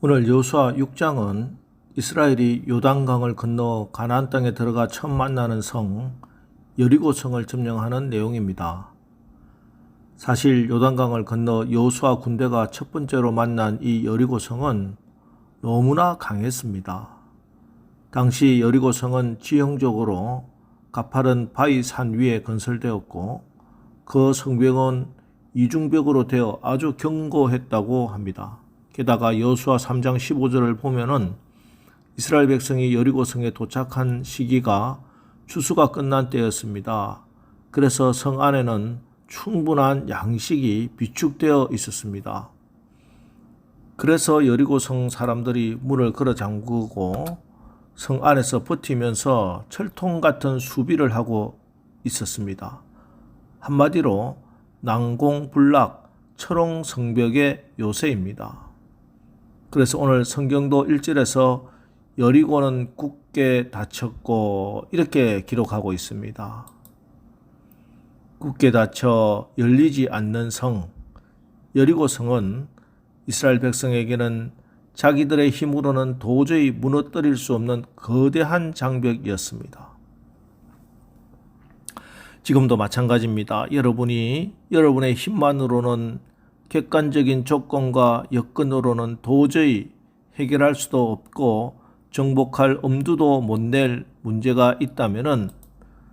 오늘 여호수아 6장은 이스라엘이 요단강을 건너 가나안 땅에 들어가 처음 만나는 성 여리고성을 점령하는 내용입니다. 사실 요단강을 건너 여호수아 군대가 첫 번째로 만난 이 여리고성은 너무나 강했습니다. 당시 여리고성은 지형적으로 가파른 바위 산 위에 건설되었고 그 성벽은 이중벽으로 되어 아주 견고했다고 합니다. 게다가 여호수아 3장 15절을 보면은 이스라엘 백성이 여리고성에 도착한 시기가 추수가 끝난 때였습니다. 그래서 성 안에는 충분한 양식이 비축되어 있었습니다. 그래서 여리고성 사람들이 문을 걸어 잠그고 성 안에서 버티면서 철통 같은 수비를 하고 있었습니다. 한마디로 난공불락 철옹 성벽의 요새입니다. 그래서 오늘 성경도 1절에서 여리고는 굳게 닫혔고 이렇게 기록하고 있습니다. 굳게 닫혀 열리지 않는 성, 여리고성은 이스라엘 백성에게는 자기들의 힘으로는 도저히 무너뜨릴 수 없는 거대한 장벽이었습니다. 지금도 마찬가지입니다. 여러분의 힘만으로는 객관적인 조건과 여건으로는 도저히 해결할 수도 없고 정복할 엄두도 못 낼 문제가 있다면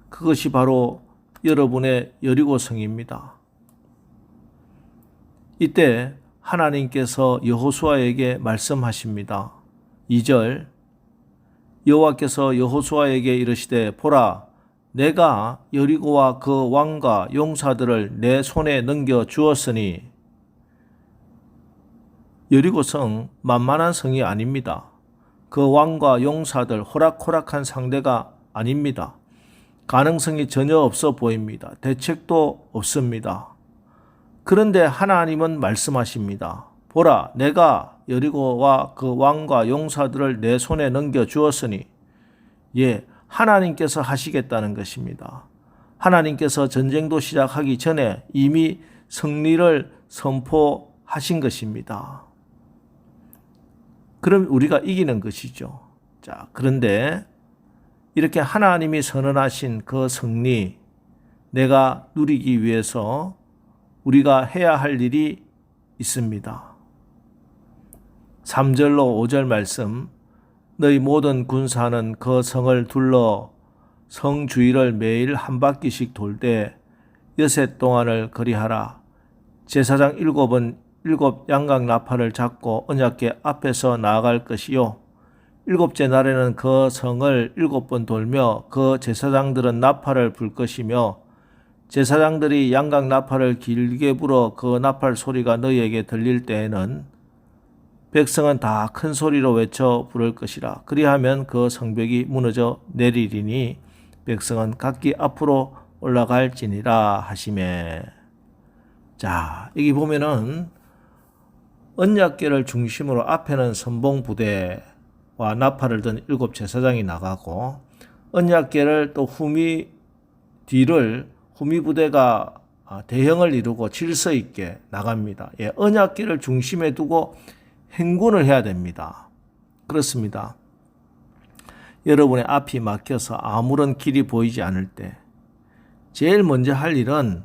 그것이 바로 여러분의 여리고성입니다. 이때 하나님께서 여호수아에게 말씀하십니다. 2절 여호와께서 여호수아에게 이르시되 보라 내가 여리고와 그 왕과 용사들을 내 손에 넘겨 주었으니 여리고성 만만한 성이 아닙니다. 그 왕과 용사들 호락호락한 상대가 아닙니다. 가능성이 전혀 없어 보입니다. 대책도 없습니다. 그런데 하나님은 말씀하십니다. 보라 내가 여리고와 그 왕과 용사들을 내 손에 넘겨 주었으니 하나님께서 하시겠다는 것입니다. 하나님께서 전쟁도 시작하기 전에 이미 승리를 선포하신 것입니다. 그럼 우리가 이기는 것이죠. 자, 그런데 이렇게 하나님이 선언하신 그 승리, 내가 누리기 위해서 우리가 해야 할 일이 있습니다. 3절로 5절 말씀, 너희 모든 군사는 그 성을 둘러 성 주위를 매일 한 바퀴씩 돌 때 여섯 동안을 거리하라. 제사장 7은 7 양각 나팔을 잡고 언약궤 앞에서 나아갈 것이요 7째 날에는 그 성을 7번 돌며 그 제사장들은 나팔을 불 것이며 제사장들이 양각 나팔을 길게 불어 그 나팔 소리가 너희에게 들릴 때에는 백성은 다 큰 소리로 외쳐 부를 것이라. 그리하면 그 성벽이 무너져 내리리니 백성은 각기 앞으로 올라갈지니라 하시매. 자, 여기 보면은 언약궤를 중심으로 앞에는 선봉부대와 나팔을 든 7 제사장이 나가고 언약궤를 또 후미부대가 대형을 이루고 질서 있게 나갑니다. 언약궤를 중심에 두고 행군을 해야 됩니다. 그렇습니다. 여러분의 앞이 막혀서 아무런 길이 보이지 않을 때 제일 먼저 할 일은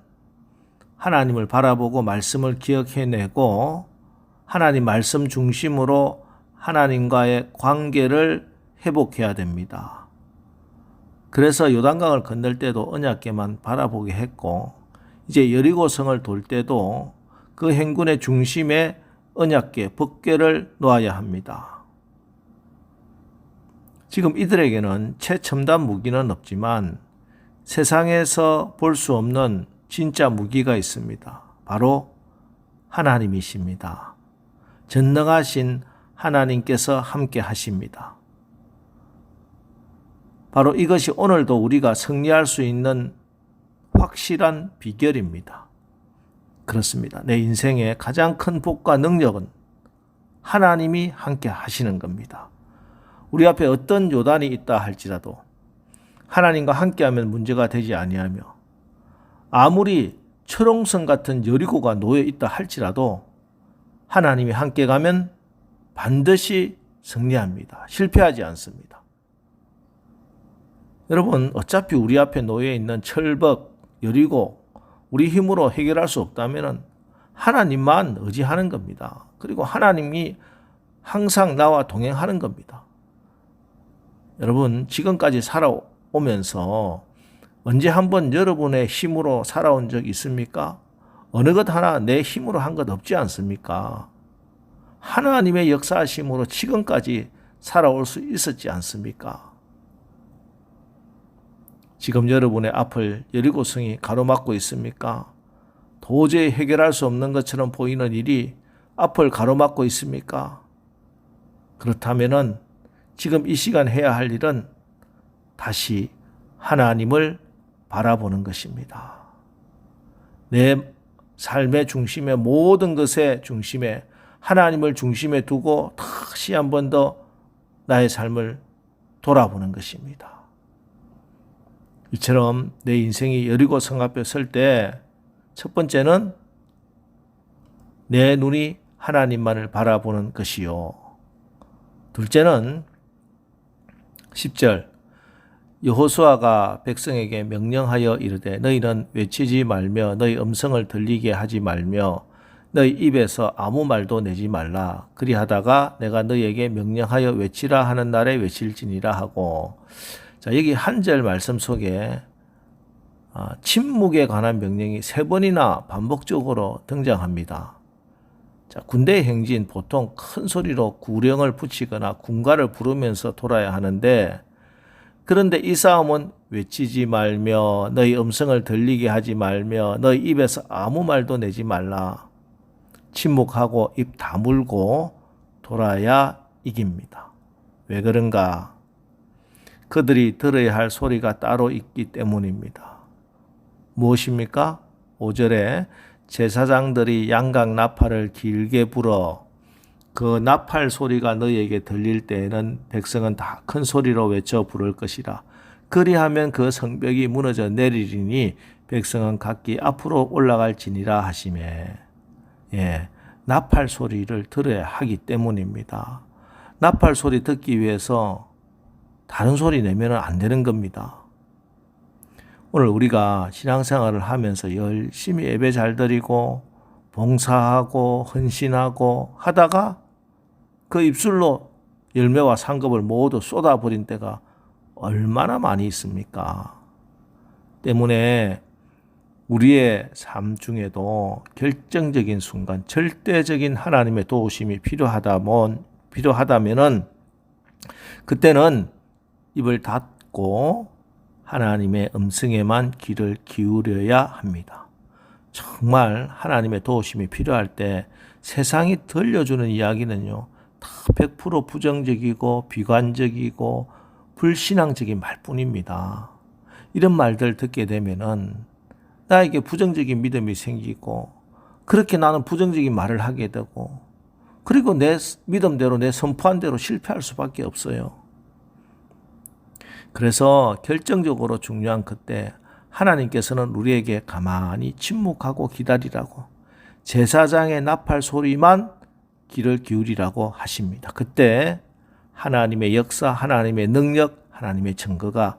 하나님을 바라보고 말씀을 기억해내고 하나님 말씀 중심으로 하나님과의 관계를 회복해야 됩니다. 그래서 요단강을 건널 때도 언약궤만 바라보게 했고 이제 여리고성을 돌 때도 그 행군의 중심에 언약궤, 법궤를 놓아야 합니다. 지금 이들에게는 최첨단 무기는 없지만 세상에서 볼 수 없는 진짜 무기가 있습니다. 바로 하나님이십니다. 전능하신 하나님께서 함께 하십니다. 바로 이것이 오늘도 우리가 승리할 수 있는 확실한 비결입니다. 그렇습니다. 내 인생의 가장 큰 복과 능력은 하나님이 함께 하시는 겁니다. 우리 앞에 어떤 요단이 있다 할지라도 하나님과 함께하면 문제가 되지 아니하며 아무리 철옹성 같은 여리고가 놓여 있다 할지라도 하나님이 함께 가면 반드시 승리합니다. 실패하지 않습니다. 여러분, 어차피 우리 앞에 놓여 있는 철벽, 여리고 우리 힘으로 해결할 수 없다면 하나님만 의지하는 겁니다. 그리고 하나님이 항상 나와 동행하는 겁니다. 여러분, 지금까지 살아오면서 언제 한번 여러분의 힘으로 살아온 적 있습니까? 어느 것 하나 내 힘으로 한 것 없지 않습니까? 하나님의 역사하심으로 지금까지 살아올 수 있었지 않습니까? 지금 여러분의 앞을 여리고성이 가로막고 있습니까? 도저히 해결할 수 없는 것처럼 보이는 일이 앞을 가로막고 있습니까? 그렇다면은 지금 이 시간 해야 할 일은 다시 하나님을 바라보는 것입니다. 내 삶의 중심에, 모든 것의 중심에 하나님을 중심에 두고 다시 한 번 더 나의 삶을 돌아보는 것입니다. 이처럼 내 인생이 여리고성 앞에 설 때 첫 번째는 내 눈이 하나님만을 바라보는 것이요. 둘째는 10절 여호수아가 백성에게 명령하여 이르되 너희는 외치지 말며 너희 음성을 들리게 하지 말며 너희 입에서 아무 말도 내지 말라. 그리하다가 내가 너희에게 명령하여 외치라 하는 날에 외칠지니라 하고, 자, 여기 한 절 말씀 속에 침묵에 관한 명령이 3번이나 반복적으로 등장합니다. 자, 군대 행진 보통 큰 소리로 구령을 붙이거나 군가를 부르면서 돌아야 하는데, 그런데 이 싸움은 외치지 말며 너희 음성을 들리게 하지 말며 너희 입에서 아무 말도 내지 말라. 침묵하고 입 다물고 돌아야 이깁니다. 왜 그런가? 그들이 들어야 할 소리가 따로 있기 때문입니다. 무엇입니까? 5절에 제사장들이 양각 나팔을 길게 불어 그 나팔 소리가 너희에게 들릴 때에는 백성은 다 큰 소리로 외쳐 부를 것이라. 그리하면 그 성벽이 무너져 내리리니 백성은 각기 앞으로 올라갈지니라 하시매. 예, 나팔 소리를 들어야 하기 때문입니다. 나팔 소리 듣기 위해서 다른 소리 내면 안 되는 겁니다. 오늘 우리가 신앙생활을 하면서 열심히 예배 잘 드리고 봉사하고 헌신하고 하다가 그 입술로 열매와 상급을 모두 쏟아버린 때가 얼마나 많이 있습니까? 때문에 우리의 삶 중에도 결정적인 순간, 절대적인 하나님의 도우심이 필요하다면은 그때는 입을 닫고 하나님의 음성에만 귀를 기울여야 합니다. 정말 하나님의 도우심이 필요할 때 세상이 들려주는 이야기는요, 다 100% 부정적이고 비관적이고 불신앙적인 말뿐입니다. 이런 말들 듣게 되면은 나에게 부정적인 믿음이 생기고 그렇게 나는 부정적인 말을 하게 되고 그리고 내 믿음대로 내 선포한 대로 실패할 수밖에 없어요. 그래서 결정적으로 중요한 그때 하나님께서는 우리에게 가만히 침묵하고 기다리라고 제사장의 나팔 소리만 귀를 기울이라고 하십니다. 그때 하나님의 역사, 하나님의 능력, 하나님의 증거가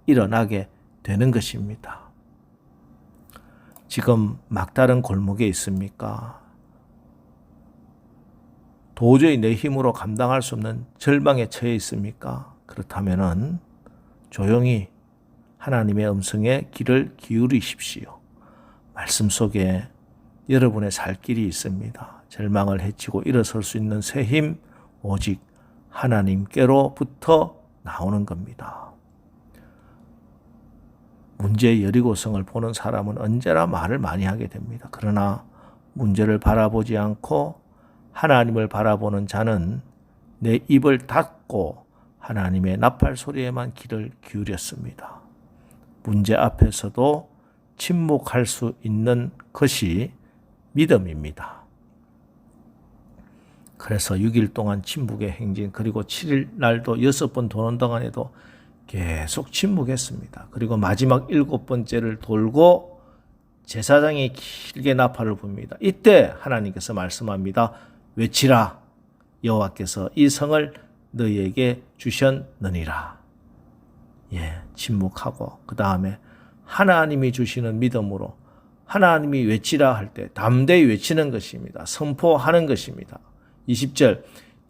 일어나게 되는 것입니다. 지금 막다른 골목에 있습니까? 도저히 내 힘으로 감당할 수 없는 절망에 처해 있습니까? 그렇다면은 조용히 하나님의 음성에 귀를 기울이십시오. 말씀 속에 여러분의 살 길이 있습니다. 절망을 헤치고 일어설 수 있는 새 힘, 오직 하나님께로부터 나오는 겁니다. 문제의 여리고성을 보는 사람은 언제나 말을 많이 하게 됩니다. 그러나 문제를 바라보지 않고 하나님을 바라보는 자는 내 입을 닫고 하나님의 나팔 소리에만 귀를 기울였습니다. 문제 앞에서도 침묵할 수 있는 것이 믿음입니다. 그래서 6일 동안 침묵의 행진, 그리고 7일 날도 6번 도는 동안에도 계속 침묵했습니다. 그리고 마지막 7번째를 돌고 제사장이 길게 나팔을 붑니다. 이때 하나님께서 말씀합니다. 외치라. 여호와께서 이 성을 너희에게 주셨느니라. 침묵하고 그 다음에 하나님이 주시는 믿음으로 하나님이 외치라 할 때 담대히 외치는 것입니다. 선포하는 것입니다. 20절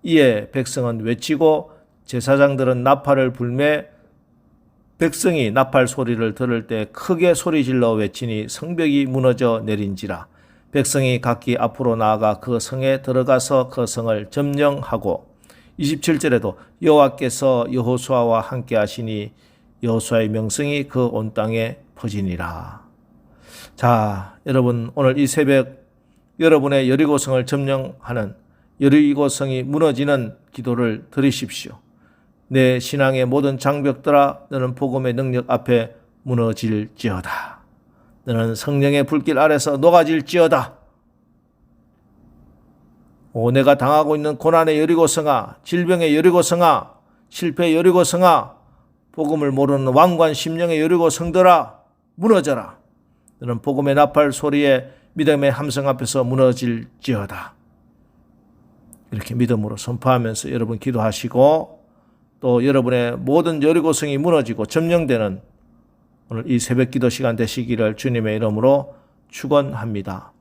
이에 백성은 외치고 제사장들은 나팔을 불매 백성이 나팔 소리를 들을 때 크게 소리질러 외치니 성벽이 무너져 내린지라. 백성이 각기 앞으로 나아가 그 성에 들어가서 그 성을 점령하고 27절에도 여호와께서 여호수아와 함께 하시니 여호수아의 명성이 그 온 땅에 퍼지니라. 자, 여러분 오늘 이 새벽 여러분의 여리고성을 점령하는 여리고성이 무너지는 기도를 드리십시오. 내 신앙의 모든 장벽들아 너는 복음의 능력 앞에 무너질지어다. 너는 성령의 불길 아래서 녹아질지어다. 내가 당하고 있는 고난의 여리고성아, 질병의 여리고성아, 실패의 여리고성아, 복음을 모르는 왕관 심령의 여리고성들아 무너져라. 너는 복음의 나팔 소리에 믿음의 함성 앞에서 무너질지어다. 이렇게 믿음으로 선포하면서 여러분 기도하시고 또 여러분의 모든 여리고성이 무너지고 점령되는 오늘 이 새벽 기도 시간 되시기를 주님의 이름으로 축원합니다.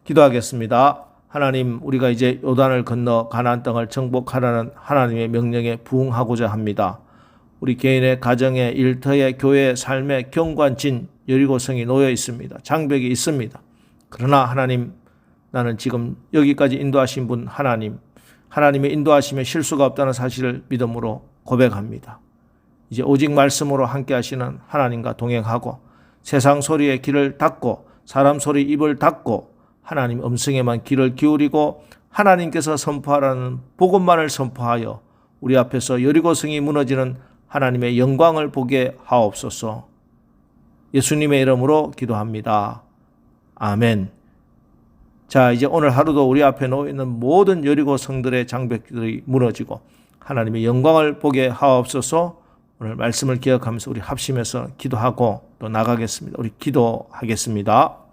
기도하겠습니다. 하나님, 우리가 이제 요단을 건너 가나안 땅을 정복하라는 하나님의 명령에 부응하고자 합니다. 우리 개인의 가정에, 일터에, 교회의 삶에 경관진 여리고성이 놓여 있습니다. 장벽이 있습니다. 그러나 하나님, 나는 지금 여기까지 인도하신 분 하나님의 인도하심에 실수가 없다는 사실을 믿음으로 고백합니다. 이제 오직 말씀으로 함께 하시는 하나님과 동행하고 세상 소리에 귀를 닫고 사람 소리 입을 닫고 하나님 음성에만 귀를 기울이고 하나님께서 선포하라는 복음만을 선포하여 우리 앞에서 여리고성이 무너지는 하나님의 영광을 보게 하옵소서. 예수님의 이름으로 기도합니다. 아멘. 자, 이제 오늘 하루도 우리 앞에 놓여 있는 모든 여리고 성들의 장벽들이 무너지고 하나님의 영광을 보게 하옵소서. 오늘 말씀을 기억하면서 우리 합심해서 기도하고 또 나가겠습니다. 우리 기도하겠습니다.